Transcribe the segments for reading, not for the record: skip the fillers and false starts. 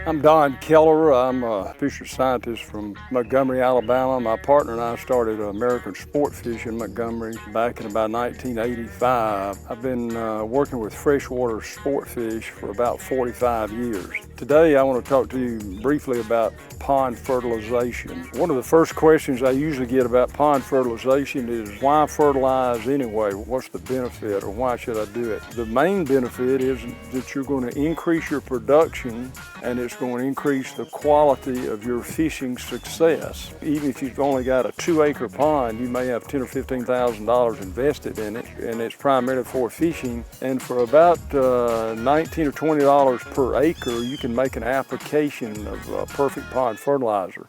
I'm Don Keller. I'm a fisheries scientist from Montgomery, Alabama. My partner and I started American Sportfish in Montgomery back in about 1985. I've been working with freshwater sportfish for about 45 years. Today I want to talk to you briefly about pond fertilization. One of the first questions I usually get about pond fertilization is, why fertilize anyway? What's the benefit, or why should I do it? The main benefit is that you're going to increase your production, and it's going to increase the quality of your fishing success. Even if you've only got a 2-acre pond, you may have $10,000 or $15,000 invested in it, and it's primarily for fishing. And for about $19 or $20 per acre, you can make an application of perfect pond fertilizer.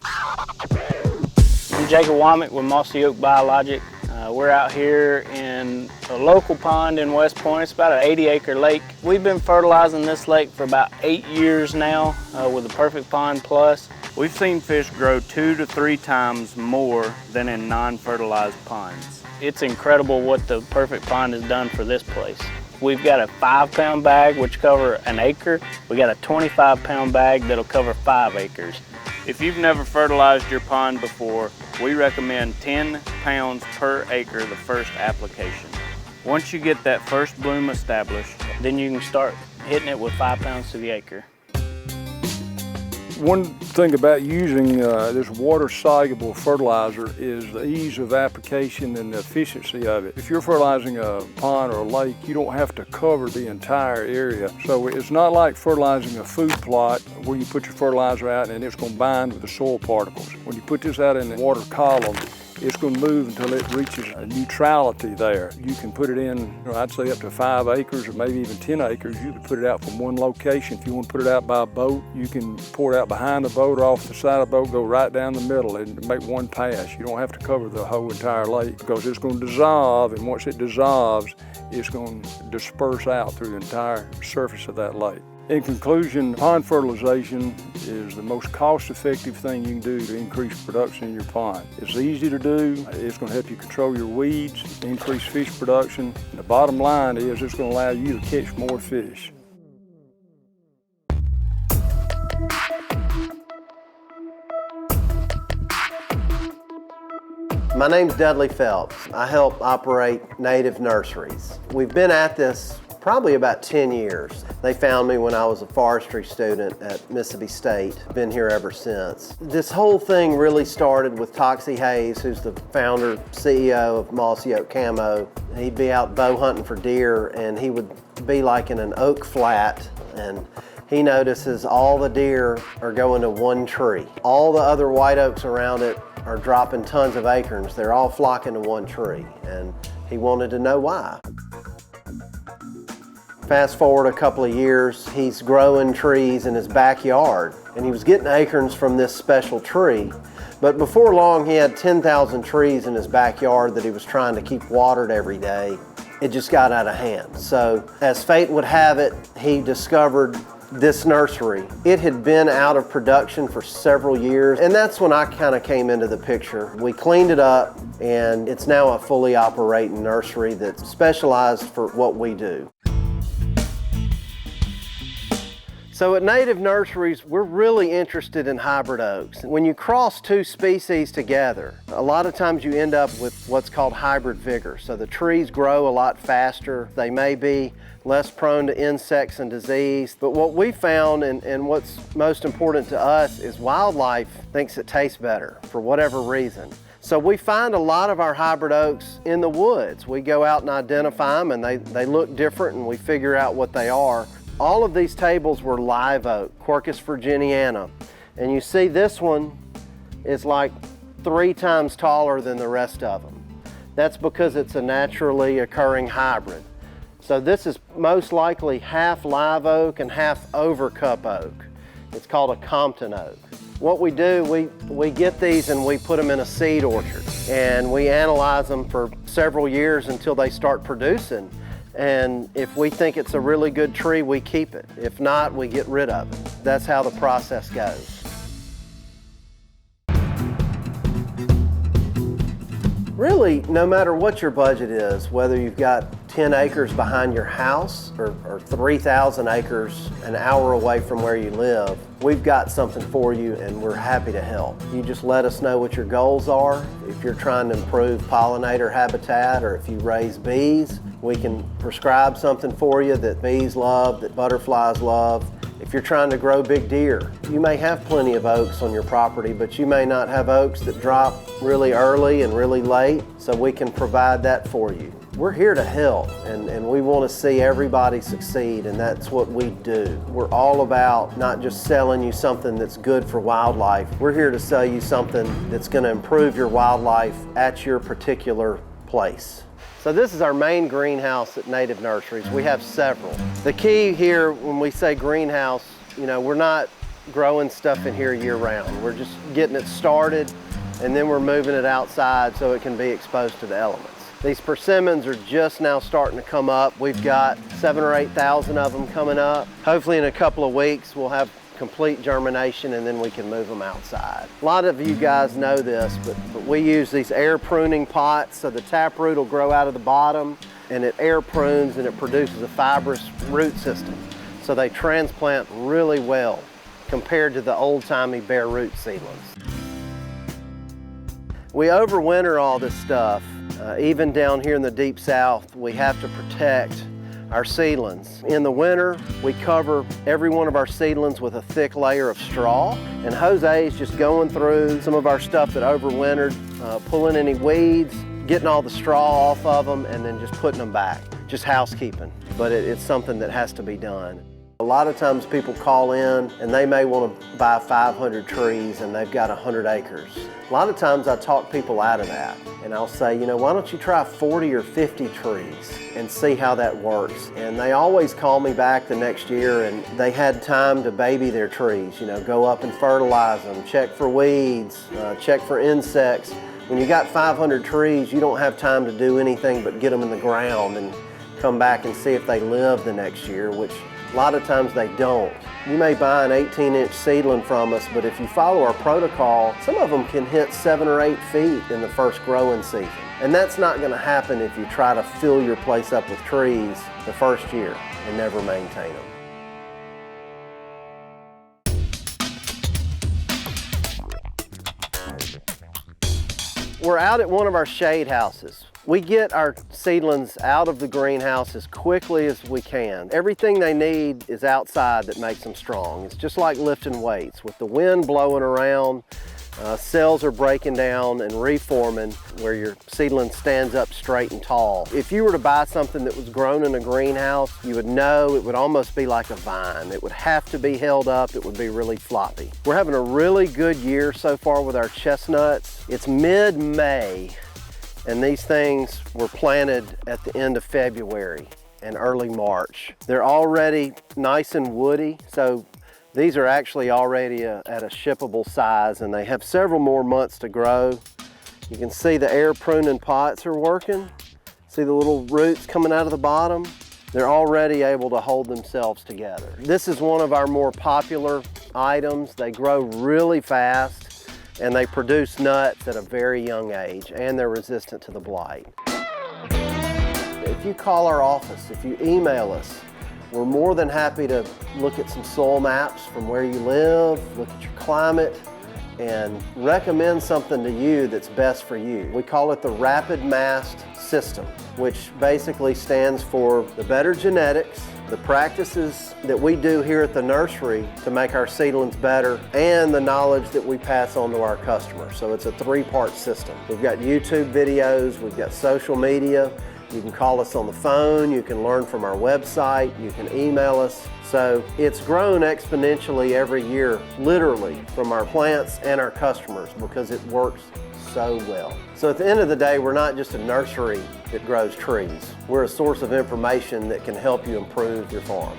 I'm Jacob Womack with Mossy Biologic. We're out here in a local pond in West Point. It's about an 80-acre lake. We've been fertilizing this lake for about 8 years now with the Perfect Pond Plus. We've seen fish grow 2 to 3 times more than in non-fertilized ponds. It's incredible what the Perfect Pond has done for this place. We've got a 5-pound bag which cover an acre. We got a 25-pound bag that'll cover 5 acres. If you've never fertilized your pond before, we recommend 10 pounds per acre the first application. Once you get that first bloom established, then you can start hitting it with 5 pounds to the acre. One thing about using this water-soluble fertilizer is the ease of application and the efficiency of it. If you're fertilizing a pond or a lake, you don't have to cover the entire area. So it's not like fertilizing a food plot where you put your fertilizer out and it's going to bind with the soil particles. When you put this out in the water column, it's going to move until it reaches a neutrality there. You can put it in, I'd say up to 5 acres or maybe even 10 acres. You can put it out from one location. If you want to put it out by a boat, you can pour it out behind the boat or off the side of the boat, go right down the middle and make one pass. You don't have to cover the whole entire lake because it's going to dissolve, and once it dissolves, it's going to disperse out through the entire surface of that lake. In conclusion, pond fertilization is the most cost-effective thing you can do to increase production in your pond. It's easy to do, it's going to help you control your weeds, increase fish production, and the bottom line is it's going to allow you to catch more fish. My name's Dudley Phelps. I help operate Nativ Nurseries. We've been at this probably about 10 years. They found me when I was a forestry student at Mississippi State. Been here ever since. This whole thing really started with Toxie Hayes, who's the founder, CEO of Mossy Camo. He'd be out bow hunting for deer, and he would be like in an oak flat, and he notices all the deer are going to one tree. All the other white oaks around it are dropping tons of acorns. They're all flocking to one tree, and he wanted to know why. Fast forward a couple of years, he's growing trees in his backyard, and he was getting acorns from this special tree. But before long, he had 10,000 trees in his backyard that he was trying to keep watered every day. It just got out of hand. So as fate would have it, he discovered this nursery. It had been out of production for several years, and that's when I kind of came into the picture. We cleaned it up, and it's now a fully operating nursery that's specialized for what we do. So at Nativ Nurseries, we're really interested in hybrid oaks. When you cross 2 species together, a lot of times you end up with what's called hybrid vigor. So the trees grow a lot faster. They may be less prone to insects and disease. But what we found, and what's most important to us, is wildlife thinks it tastes better for whatever reason. So we find a lot of our hybrid oaks in the woods. We go out and identify them, and they look different, and we figure out what they are. All of these tables were live oak, Quercus virginiana. And you see this one is like 3 times taller than the rest of them. That's because it's a naturally occurring hybrid. So this is most likely half live oak and half overcup oak. It's called a Compton oak. What we do, we get these and we put them in a seed orchard, and we analyze them for several years until they start producing. And if we think it's a really good tree, we keep it. If not, we get rid of it. That's how the process goes. Really, no matter what your budget is, whether you've got 10 acres behind your house or 3,000 acres an hour away from where you live, we've got something for you and we're happy to help. You just let us know what your goals are. If you're trying to improve pollinator habitat or if you raise bees, we can prescribe something for you that bees love, that butterflies love. If you're trying to grow big deer, you may have plenty of oaks on your property, but you may not have oaks that drop really early and really late, so we can provide that for you. We're here to help, and we want to see everybody succeed, and that's what we do. We're all about not just selling you something that's good for wildlife. We're here to sell you something that's going to improve your wildlife at your particular place. So this is our main greenhouse at Nativ Nurseries. We have several. The key here when we say greenhouse, we're not growing stuff in here year round. We're just getting it started and then we're moving it outside so it can be exposed to the elements. These persimmons are just now starting to come up. We've got 7,000 or 8,000 of them coming up. Hopefully in a couple of weeks we'll have complete germination and then we can move them outside. A lot of you guys know this, but we use these air pruning pots, so the taproot will grow out of the bottom and it air prunes and it produces a fibrous root system. So they transplant really well compared to the old-timey bare root seedlings. We overwinter all this stuff. Even down here in the deep south, we have to protect our seedlings. In the winter, we cover every one of our seedlings with a thick layer of straw, and Jose's just going through some of our stuff that overwintered, pulling any weeds, getting all the straw off of them, and then just putting them back. Just housekeeping, but it's something that has to be done. A lot of times people call in and they may want to buy 500 trees and they've got 100 acres. A lot of times I talk people out of that and I'll say, why don't you try 40 or 50 trees and see how that works. And they always call me back the next year and they had time to baby their trees, go up and fertilize them, check for weeds, check for insects. When you got 500 trees, you don't have time to do anything but get them in the ground and come back and see if they live the next year, which a lot of times they don't. You may buy an 18-inch seedling from us, but if you follow our protocol, some of them can hit 7 or 8 feet in the first growing season. And that's not going to happen if you try to fill your place up with trees the first year and never maintain them. We're out at one of our shade houses. We get our seedlings out of the greenhouse as quickly as we can. Everything they need is outside that makes them strong. It's just like lifting weights. With the wind blowing around, cells are breaking down and reforming where your seedling stands up straight and tall. If you were to buy something that was grown in a greenhouse, you would know it would almost be like a vine. It would have to be held up. It would be really floppy. We're having a really good year so far with our chestnuts. It's mid-May. And these things were planted at the end of February and early March. They're already nice and woody, so these are actually already at a shippable size and they have several more months to grow. You can see the air pruning pots are working. See the little roots coming out of the bottom? They're already able to hold themselves together. This is one of our more popular items. They grow really fast and they produce nuts at a very young age, and they're resistant to the blight. If you call our office, if you email us, we're more than happy to look at some soil maps from where you live, look at your climate, and recommend something to you that's best for you. We call it the Rapid Mast System, which basically stands for the better genetics, the practices that we do here at the nursery to make our seedlings better, and the knowledge that we pass on to our customers. So it's a 3-part system. We've got YouTube videos, we've got social media, you can call us on the phone, you can learn from our website, you can email us. So it's grown exponentially every year, literally, from our plants and our customers because it works so well. So at the end of the day, we're not just a nursery that grows trees. We're a source of information that can help you improve your farm.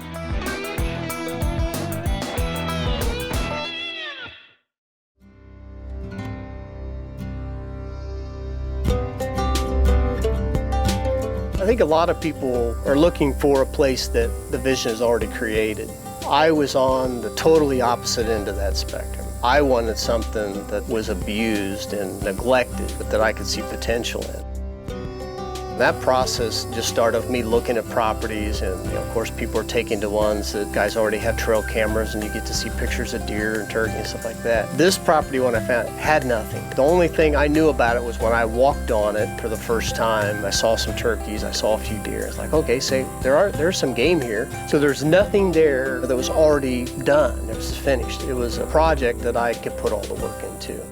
I think a lot of people are looking for a place that the vision is already created. I was on the totally opposite end of that spectrum. I wanted something that was abused and neglected, but that I could see potential in. That process just started with me looking at properties, and of course people are taking to ones that guys already have trail cameras and you get to see pictures of deer and turkey and stuff like that. This property, when I found it, had nothing. The only thing I knew about it was when I walked on it for the first time. I saw some turkeys, I saw a few deer. It's like, okay, so there's some game here. So there's nothing there that was already done. It was finished. It was a project that I could put all the work into.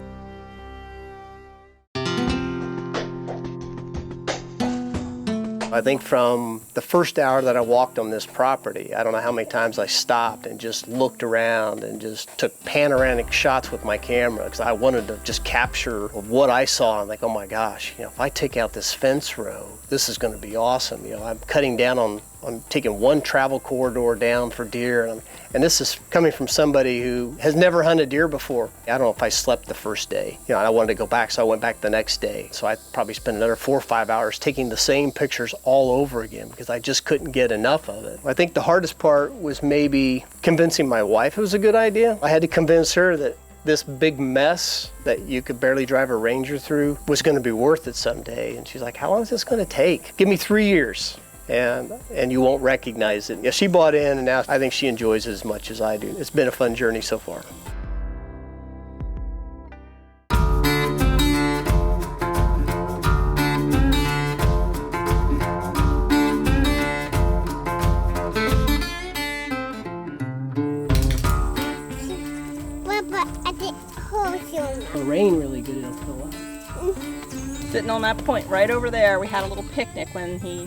I think from the first hour that I walked on this property, I don't know how many times I stopped and just looked around and just took panoramic shots with my camera because I wanted to just capture what I saw. I'm like, oh my gosh, if I take out this fence row, this is going to be awesome. I'm cutting down on taking one travel corridor down for deer, and this is coming from somebody who has never hunted deer before. I don't know if I slept the first day. I wanted to go back, so I went back the next day. So I probably spent another 4 or 5 hours taking the same pictures all over again because I just couldn't get enough of it. I think the hardest part was maybe convincing my wife it was a good idea. I had to convince her that this big mess that you could barely drive a Ranger through was going to be worth it someday. And she's like, how long is this going to take? Give me 3 years. And you won't recognize it. Yeah, she bought in, and now I think she enjoys it as much as I do. It's been a fun journey so far. The rain really good, it'll fill up. Sitting on that point right over there, we had a little picnic when he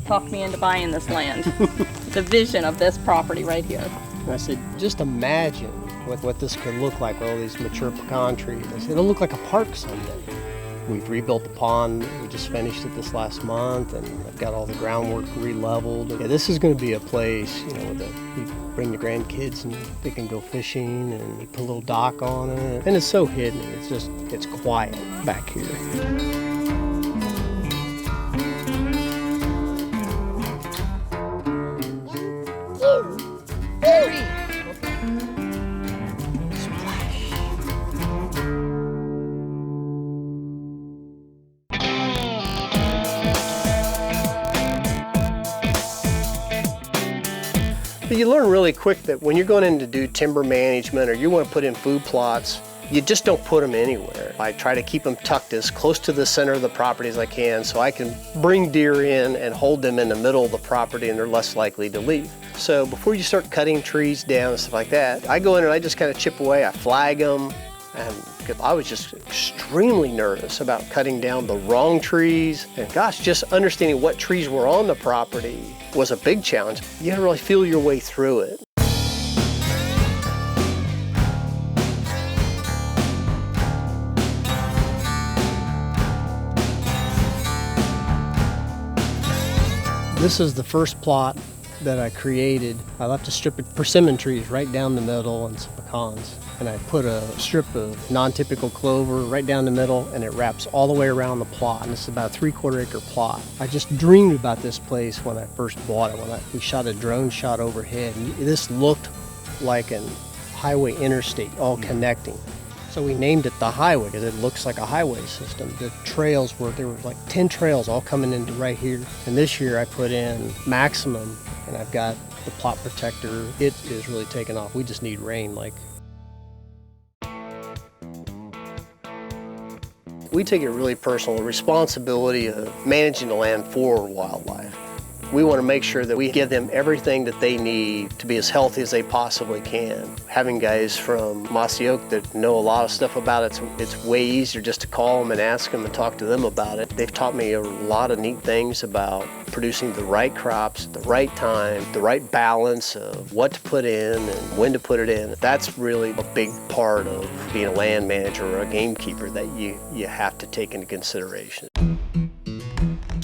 talked me into buying this land. The vision of this property right here. And I said, just imagine what this could look like with all these mature pecan trees. I said, it'll look like a park someday. We've rebuilt the pond. We just finished it this last month, and I've got all the groundwork re-leveled. Yeah, this is going to be a place, where you bring the grandkids and they can go fishing, and you put a little dock on it. And it's so hidden. It's quiet back here. But you learn really quick that when you're going in to do timber management or you want to put in food plots, you just don't put them anywhere. I try to keep them tucked as close to the center of the property as I can so I can bring deer in and hold them in the middle of the property and they're less likely to leave. So before you start cutting trees down and stuff like that, I go in and I just kind of chip away, I flag them, and I was just extremely nervous about cutting down the wrong trees. And gosh, just understanding what trees were on the property was a big challenge. You had to really feel your way through it. This is the first plot that I created. I left a strip of persimmon trees right down the middle and some pecans. And I put a strip of non-typical clover right down the middle, and it wraps all the way around the plot. And this is about a 3/4 acre plot. I just dreamed about this place when I first bought it. We shot a drone shot overhead, and this looked like a highway interstate all connecting. So we named it the highway because it looks like a highway system. The trails there were like 10 trails all coming into right here. And this year I put in maximum, and I've got the plot protector. It is really taking off. We just need rain. We take it really personal, the responsibility of managing the land for wildlife. We want to make sure that we give them everything that they need to be as healthy as they possibly can. Having guys from Mossy that know a lot of stuff about it, it's way easier just to call them and ask them and talk to them about it. They've taught me a lot of neat things about producing the right crops at the right time, the right balance of what to put in and when to put it in. That's really a big part of being a land manager or a gamekeeper that you have to take into consideration.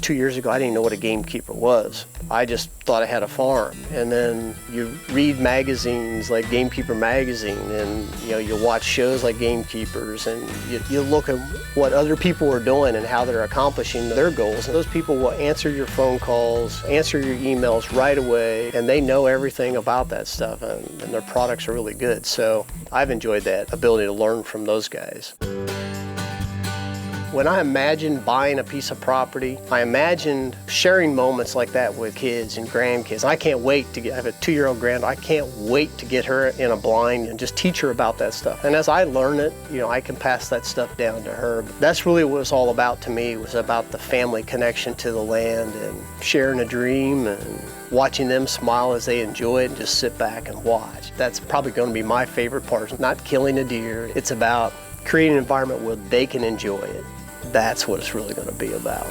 2 years ago, I didn't know what a gamekeeper was. I just thought I had a farm. And then you read magazines like Gamekeeper magazine, and you watch shows like Gamekeepers, and you look at what other people are doing and how they're accomplishing their goals. And those people will answer your phone calls, answer your emails right away, and they know everything about that stuff, and their products are really good. So I've enjoyed that ability to learn from those guys. When I imagined buying a piece of property, I imagined sharing moments like that with kids and grandkids. I can't wait to I have a 2-year-old granddaughter. I can't wait to get her in a blind and just teach her about that stuff. And as I learn it, you know, I can pass that stuff down to her. That's really what it's all about to me. It was about the family connection to the land and sharing a dream and watching them smile as they enjoy it and just sit back and watch. That's probably going to be my favorite part. Not killing a deer. It's about creating an environment where they can enjoy it. That's what it's really going to be about.